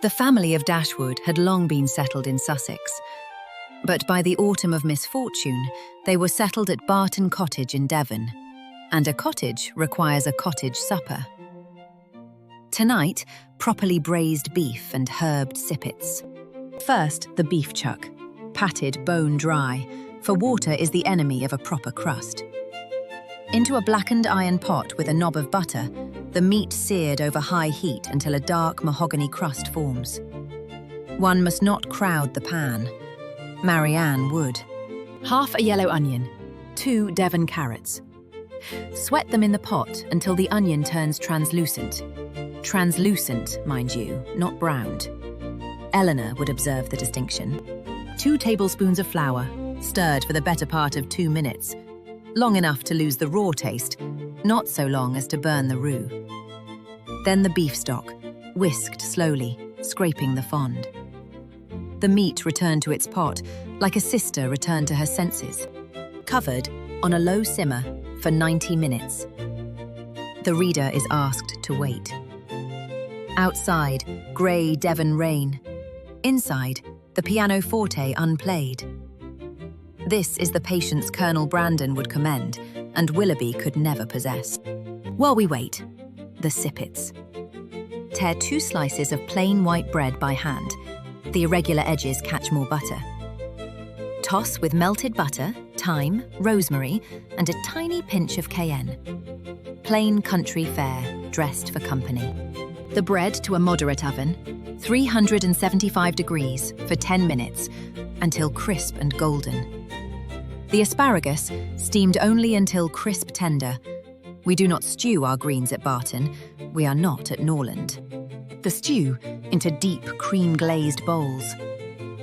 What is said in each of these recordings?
The family of Dashwood had long been settled in Sussex, but by the autumn of misfortune, they were settled at Barton Cottage in Devon, and a cottage requires a cottage supper. Tonight, properly braised beef and herbed sippets. First, the beef chuck, patted bone dry, for water is the enemy of a proper crust. Into a blackened iron pot with a knob of butter, the meat seared over high heat until a dark mahogany crust forms. One must not crowd the pan. Marianne would. Half a yellow onion, 2 Devon carrots. Sweat them in the pot until the onion turns translucent. Translucent, mind you, not browned. Eleanor would observe the distinction. 2 tablespoons of flour, stirred for the better part of 2 minutes. Long enough to lose the raw taste, not so long as to burn the roux. Then the beef stock, whisked slowly, scraping the fond. The meat returned to its pot, like a sister returned to her senses, covered on a low simmer for 90 minutes. The reader is asked to wait. Outside, grey Devon rain. Inside, the pianoforte unplayed. This is the patience Colonel Brandon would commend, and Willoughby could never possess. While we wait, the sippets. Tear 2 slices of plain white bread by hand. The irregular edges catch more butter. Toss with melted butter, thyme, rosemary, and a tiny pinch of cayenne. Plain country fare, dressed for company. The bread to a moderate oven, 375 degrees for 10 minutes, until crisp and golden. The asparagus steamed only until crisp tender. We do not stew our greens at Barton. We are not at Norland. The stew into deep cream-glazed bowls.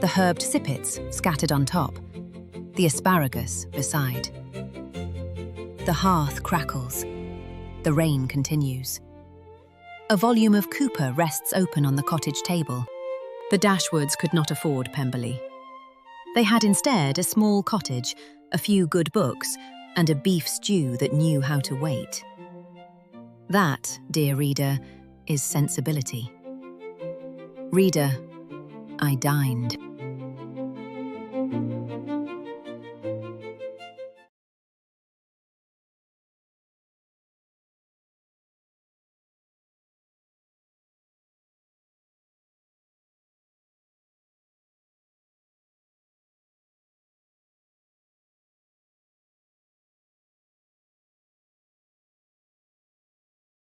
The herbed sippets scattered on top. The asparagus beside. The hearth crackles. The rain continues. A volume of Cooper rests open on the cottage table. The Dashwoods could not afford Pemberley. They had instead a small cottage, a few good books, and a beef stew that knew how to wait. That, dear reader, is sensibility. Reader, I dined.